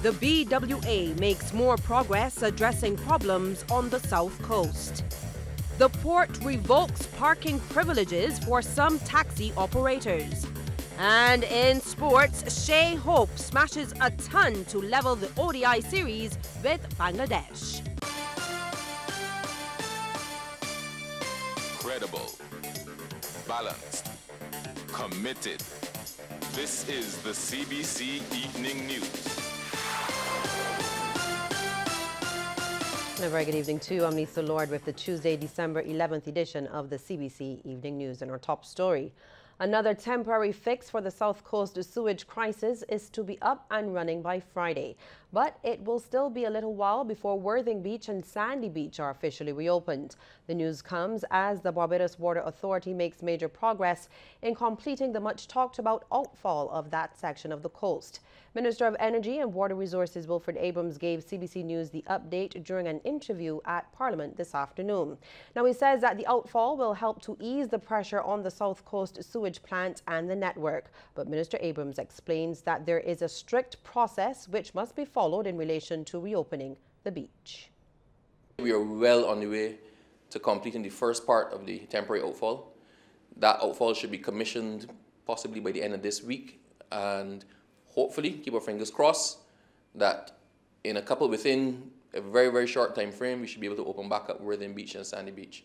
The BWA makes more progress addressing problems on the South Coast. The port revokes parking privileges for some taxi operators. And in sports, Shea Hope smashes a ton to level the ODI series with Bangladesh. Credible, balanced, committed. This is the CBC Evening News. And a very good evening to you. I'm Lisa Lord with the Tuesday, December 11th edition of the CBC Evening News. And our top story: another temporary fix for the South Coast sewage crisis is to be up and running by Friday. But it will still be a little while before Worthing Beach and Sandy Beach are officially reopened. The news comes as the Barbados Water Authority makes major progress in completing the much talked about outfall of that section of the coast. Minister of Energy and Water Resources Wilfred Abrams gave CBC News the update during an interview at Parliament this afternoon. Now, he says that the outfall will help to ease the pressure on the South Coast sewage plant and the network. But Minister Abrams explains that there is a strict process which must be followed in relation to reopening the beach. We are well on the way to completing the first part of the temporary outfall. That outfall should be commissioned possibly by the end of this week, and hopefully, keep our fingers crossed, that within a very, very short time frame, we should be able to open back up Worthing Beach and Sandy Beach.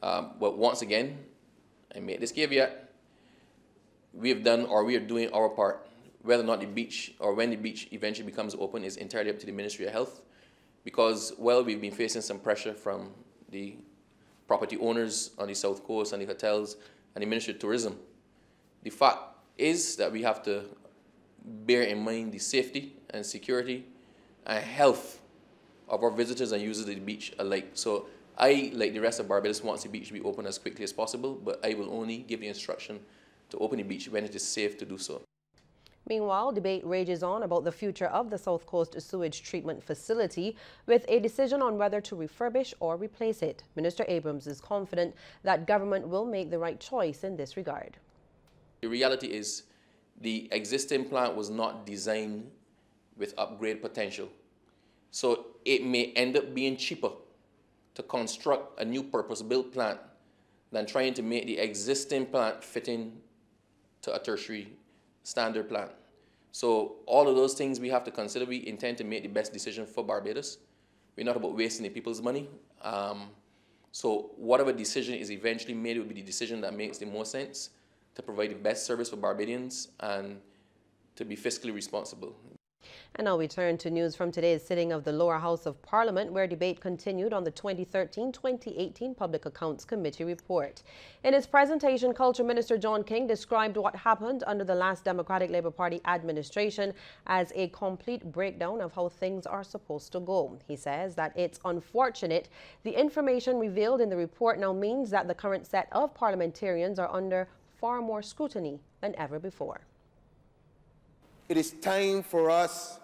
But once again, I make this caveat: we are doing our part. Whether or not the beach or when the beach eventually becomes open is entirely up to the Ministry of Health, because, well, we've been facing some pressure from the property owners on the South Coast and the hotels and the Ministry of Tourism. The fact is that we have to bear in mind the safety and security and health of our visitors and users of the beach alike. So I, like the rest of Barbados, wants the beach to be open as quickly as possible, but I will only give the instruction to open the beach when it is safe to do so. Meanwhile, debate rages on about the future of the South Coast sewage treatment facility, with a decision on whether to refurbish or replace it. Minister Abrams is confident that government will make the right choice in this regard. The reality is the existing plant was not designed with upgrade potential. So it may end up being cheaper to construct a new purpose-built plant than trying to make the existing plant fit in to a tertiary standard plant. So all of those things we have to consider. We intend to make the best decision for Barbados. We're not about wasting the people's money. So whatever decision is eventually made will be the decision that makes the most sense to provide the best service for Barbadians and to be fiscally responsible. And now we turn to news from today's sitting of the Lower House of Parliament, where debate continued on the 2013-2018 Public Accounts Committee report. In his presentation, Culture Minister John King described what happened under the last Democratic Labour Party administration as a complete breakdown of how things are supposed to go. He says that it's unfortunate the information revealed in the report now means that the current set of parliamentarians are under far more scrutiny than ever before. It is time for us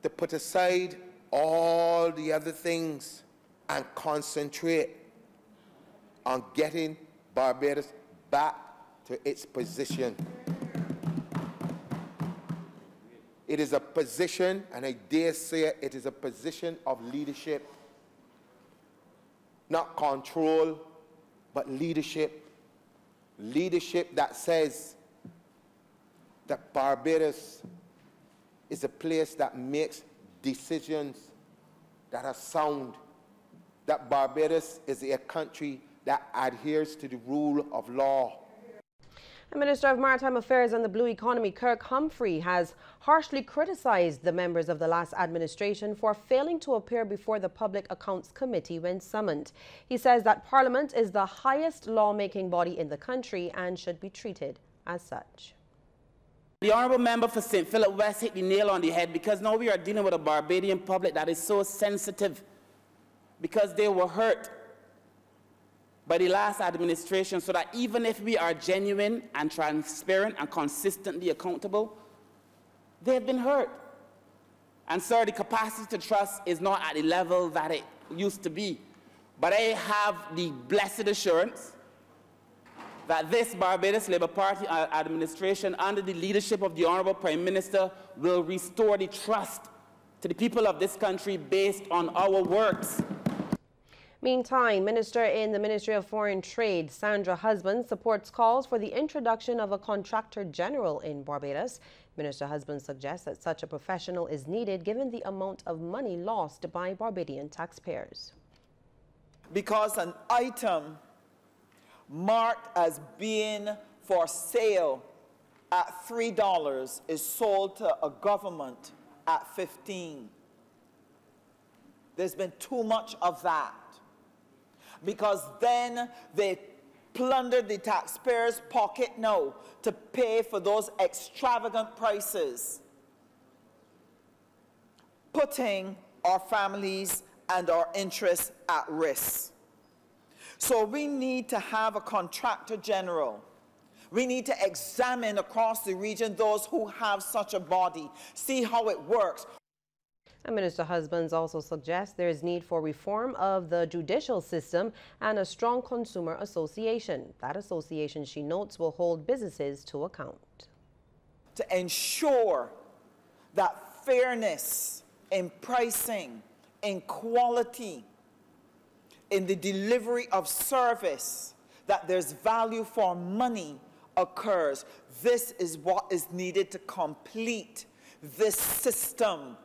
to put aside all the other things and concentrate on getting Barbados back to its position. It is a position, and I dare say it is a position of leadership. Not control, but leadership. Leadership that says that Barbados is a place that makes decisions that are sound, that Barbados is a country that adheres to the rule of law. The Minister of Maritime Affairs and the Blue Economy, Kirk Humphrey, has harshly criticized the members of the last administration for failing to appear before the Public Accounts Committee when summoned. He says that Parliament is the highest lawmaking body in the country and should be treated as such. The Honourable Member for St. Philip West hit the nail on the head, because now we are dealing with a Barbadian public that is so sensitive because they were hurt by the last administration, so that even if we are genuine and transparent and consistently accountable, they have been hurt. And sir, the capacity to trust is not at the level that it used to be. But I have the blessed assurance that this Barbados Labour Party administration, under the leadership of the Honourable Prime Minister, will restore the trust to the people of this country based on our works. Meantime, Minister in the Ministry of Foreign Trade, Sandra Husband, supports calls for the introduction of a Contractor General in Barbados. Minister Husband suggests that such a professional is needed given the amount of money lost by Barbadian taxpayers. Because an item marked as being for sale at $3 is sold to a government at $15. There's been too much of that, because then they plundered the taxpayers' pocket now to pay for those extravagant prices, putting our families and our interests at risk. So we need to have a Contractor General. We need to examine across the region those who have such a body, see how it works. And Minister Husbands also suggests there is need for reform of the judicial system and a strong consumer association. That association, she notes, will hold businesses to account. To ensure that fairness in pricing, in quality, in the delivery of service, that there's value for money occurs. This is what is needed to complete this system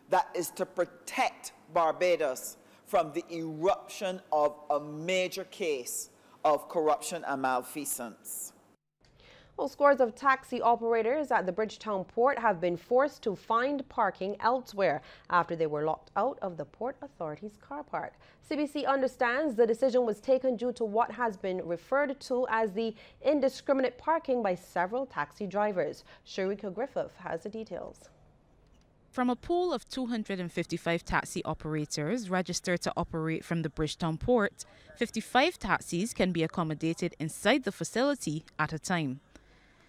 that is to protect Barbados from the eruption of a major case of corruption and malfeasance. Well, scores of taxi operators at the Bridgetown port have been forced to find parking elsewhere after they were locked out of the Port Authority's car park. CBC understands the decision was taken due to what has been referred to as the indiscriminate parking by several taxi drivers. Sharika Griffith has the details. From a pool of 255 taxi operators registered to operate from the Bridgetown port, 55 taxis can be accommodated inside the facility at a time.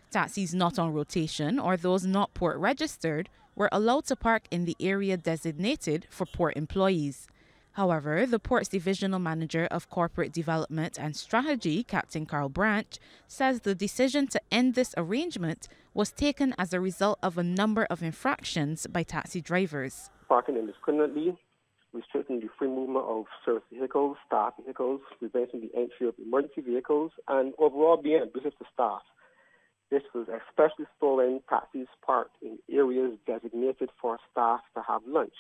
Taxis not on rotation or those not port registered were allowed to park in the area designated for port employees. However, the port's Divisional Manager of Corporate Development and Strategy, Captain Carl Branch, says the decision to end this arrangement was taken as a result of a number of infractions by taxi drivers. Parking indiscriminately, restricting the free movement of service vehicles, staff vehicles, preventing the entry of emergency vehicles, and overall being abusive to staff. This was especially stolen taxis parked in areas designated for staff to have lunch.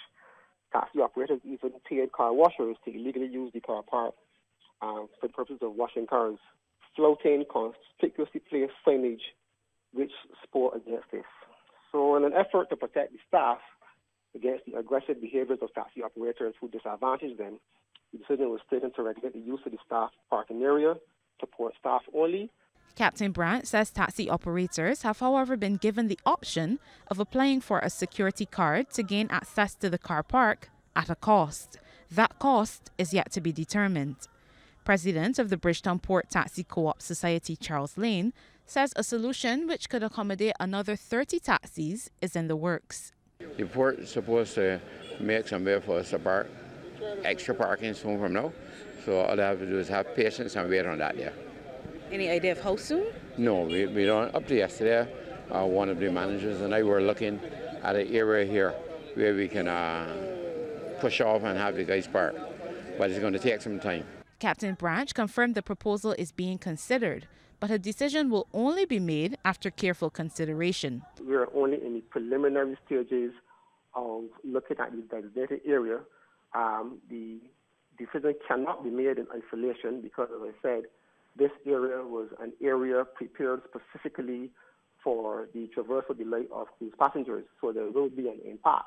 Taxi operators even paid car washers to illegally use the car park for the purpose of washing cars, floating conspicuously placed signage which spoke against this. So in an effort to protect the staff against the aggressive behaviors of taxi operators who disadvantage them, the decision was taken to regulate the use of the staff parking area to port staff only. Captain Brandt says taxi operators have, however, been given the option of applying for a security card to gain access to the car park at a cost. That cost is yet to be determined. President of the Bridgetown Port Taxi Co-op Society, Charles Lane, says a solution which could accommodate another 30 taxis is in the works. The port is supposed to make some way for us to park extra parking soon from now. So all I have to do is have patience and wait on that, yeah. Any idea of how soon? No, we don't. Up to yesterday, one of the managers and I were looking at an area here where we can push off and have the guys park. But it's going to take some time. Captain Branch confirmed the proposal is being considered, but a decision will only be made after careful consideration. We're only in the preliminary stages of looking at the designated area. The decision cannot be made in isolation because, as I said, this area was an area prepared specifically for the traversal delay of cruise passengers. So there will be an impact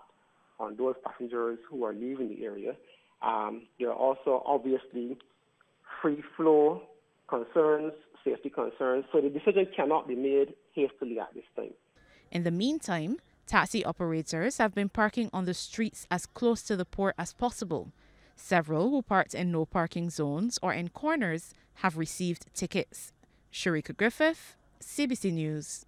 on those passengers who are leaving the area. There are also obviously free flow concerns, safety concerns. So the decision cannot be made hastily at this time. In the meantime, taxi operators have been parking on the streets as close to the port as possible. Several who parked in no parking zones or in corners have received tickets. Sharika Griffith, CBC News.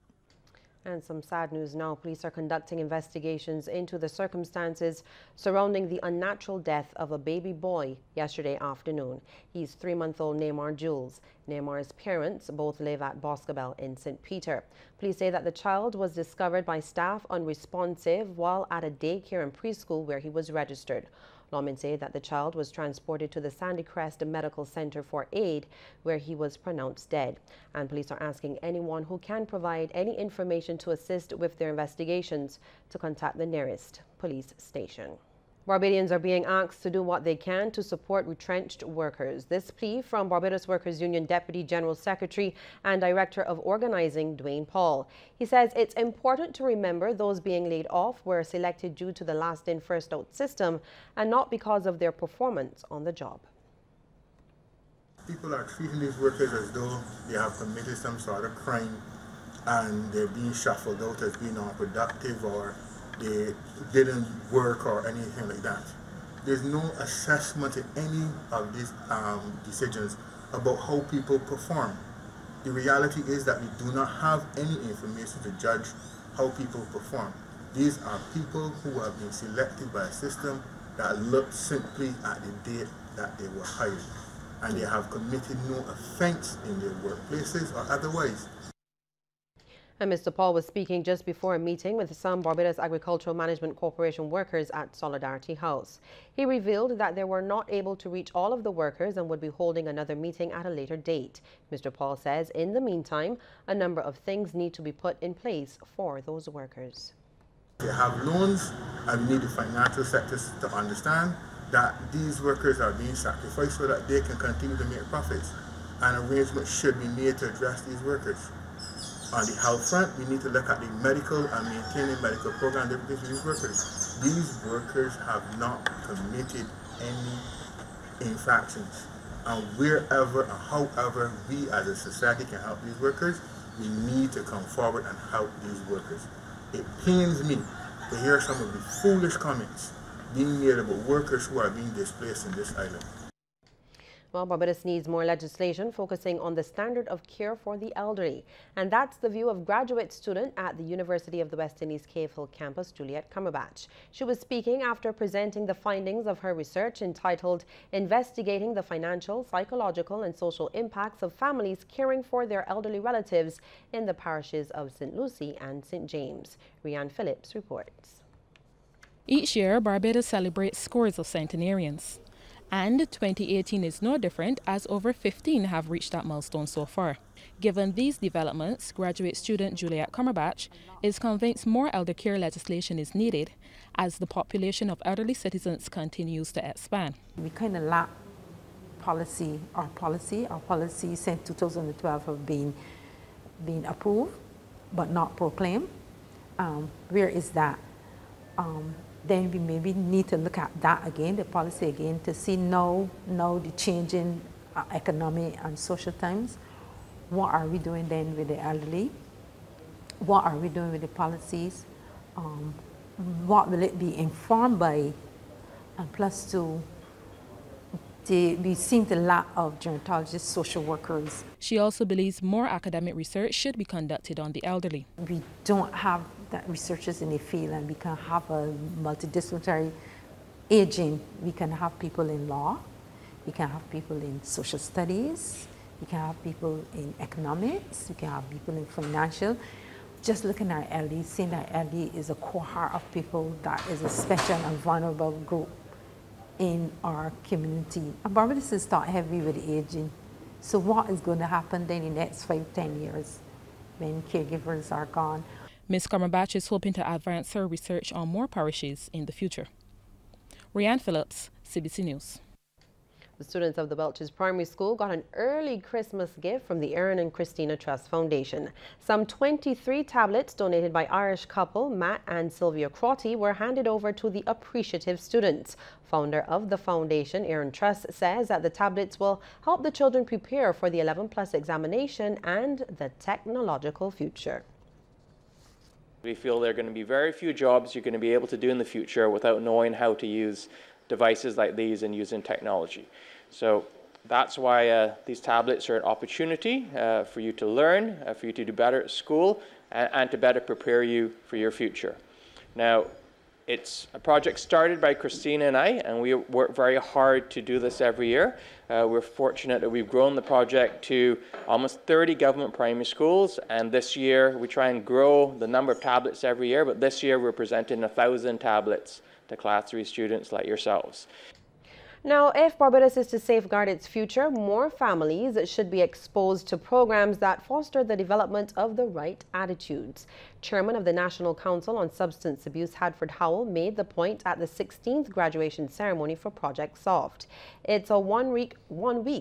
And some sad news now. Police are conducting investigations into the circumstances surrounding the unnatural death of a baby boy yesterday afternoon. He's 3-month-old Neymar Jules. Neymar's parents both live at Boscobel in St. Peter. Police say that the child was discovered by staff unresponsive while at a daycare and preschool where he was registered. Lawmen say that the child was transported to the Sandy Crest Medical Center for aid, where he was pronounced dead. And police are asking anyone who can provide any information to assist with their investigations to contact the nearest police station. Barbadians are being asked to do what they can to support retrenched workers. This plea from Barbados Workers Union Deputy General Secretary and Director of Organizing, Dwayne Paul. He says it's important to remember those being laid off were selected due to the last-in, first-out system and not because of their performance on the job. People are treating these workers as though they have committed some sort of crime and they're being shuffled out as being unproductive or they didn't work or anything like that. There's no assessment in any of these decisions about how people perform. The reality is that we do not have any information to judge how people perform. These are people who have been selected by a system that looked simply at the date that they were hired, and they have committed no offense in their workplaces or otherwise. And Mr. Paul was speaking just before a meeting with some Barbados Agricultural Management Corporation workers at Solidarity House. He revealed that they were not able to reach all of the workers and would be holding another meeting at a later date. Mr. Paul says in the meantime, a number of things need to be put in place for those workers. They have loans, and we need the financial sector to understand that these workers are being sacrificed so that they can continue to make profits. And arrangements should be made to address these workers. On the health front, we need to look at the medical and maintaining medical program for these workers. These workers have not committed any infractions. And wherever and however we as a society can help these workers, we need to come forward and help these workers. It pains me to hear some of the foolish comments being made about workers who are being displaced in this island. Well, Barbados needs more legislation focusing on the standard of care for the elderly. And that's the view of graduate student at the University of the West Indies Cave Hill campus, Juliet Cumberbatch. She was speaking after presenting the findings of her research entitled Investigating the Financial, Psychological and Social Impacts of Families Caring for Their Elderly Relatives in the parishes of St. Lucie and St. James. Rianne Phillips reports. Each year, Barbados celebrates scores of centenarians. And 2018 is no different, as over 15 have reached that milestone so far. Given these developments, graduate student Juliet Cumberbatch is convinced more elder care legislation is needed as the population of elderly citizens continues to expand. We kind of lack policy. Our policies since 2012 have been approved but not proclaimed. Where is that? Then we maybe need to look at that again, the policy again, to see now the changing economic and social times. What are we doing then with the elderly? What are we doing with the policies? What will it be informed by? And plus two, we seem to lack of gerontologists, social workers. She also believes more academic research should be conducted on the elderly. We don't have that researchers in the field, and we can have a multidisciplinary aging. We can have people in law, we can have people in social studies, we can have people in economics, we can have people in financial. Just looking at elderly, seeing that elderly is a cohort of people that is a special and vulnerable group in our community. And Barbados is start heavy with aging. So what is going to happen then in the next 5-10 years when caregivers are gone? Ms. Cumberbatch is hoping to advance her research on more parishes in the future. Rianne Phillips, Cbc News. The students of the Belches Primary School got an early Christmas gift from the Aaron and Christina Trust Foundation. Some 23 tablets donated by Irish couple Matt and Sylvia Crotty were handed over to the appreciative students. Founder of the foundation, Aaron Trust, says that the tablets will help the children prepare for the 11+ examination and the technological future. We feel there are going to be very few jobs you're going to be able to do in the future without knowing how to use devices like these and using technology. So that's why these tablets are an opportunity for you to learn, for you to do better at school, and to better prepare you for your future. Now, it's a project started by Christina and I, and we work very hard to do this every year. We're fortunate that we've grown the project to almost 30 government primary schools, and this year we try and grow the number of tablets every year, but this year we're presenting 1,000 tablets to Class 3 students like yourselves. Now, if Barbados is to safeguard its future, more families should be exposed to programs that foster the development of the right attitudes. Chairman of the National Council on Substance Abuse, Hadford Howell, made the point at the 16th graduation ceremony for Project SOFT. It's a one-week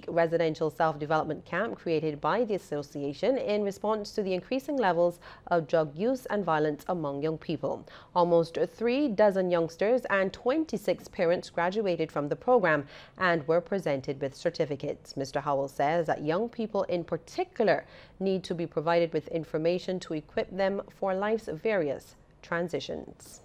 residential self-development camp created by the association in response to the increasing levels of drug use and violence among young people. Almost 36 youngsters and 26 parents graduated from the program and were presented with certificates. Mr. Howell says that young people in particular need to be provided with information to equip them for life's various transitions.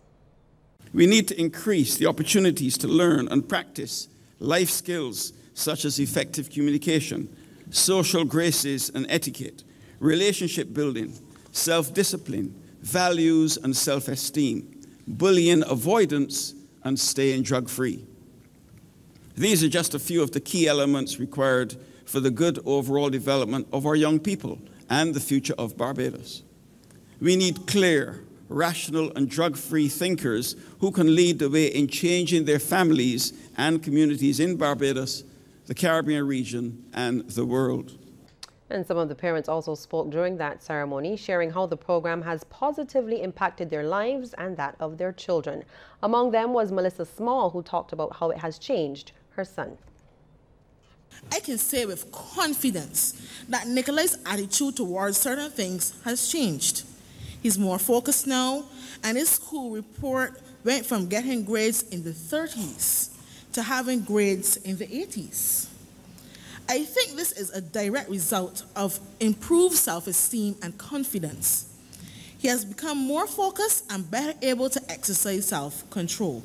We need to increase the opportunities to learn and practice life skills such as effective communication, social graces and etiquette, relationship building, self-discipline, values and self-esteem, bullying avoidance, and staying drug-free. These are just a few of the key elements required for the good overall development of our young people and the future of Barbados. We need clear, rational and drug-free thinkers who can lead the way in changing their families and communities in Barbados, the Caribbean region and the world. And some of the parents also spoke during that ceremony, sharing how the program has positively impacted their lives and that of their children. Among them was Melissa Small, who talked about how it has changed her son. I can say with confidence that Nikolai's attitude towards certain things has changed. He's more focused now, and his school report went from getting grades in the 30s to having grades in the 80s. I think this is a direct result of improved self-esteem and confidence. He has become more focused and better able to exercise self-control.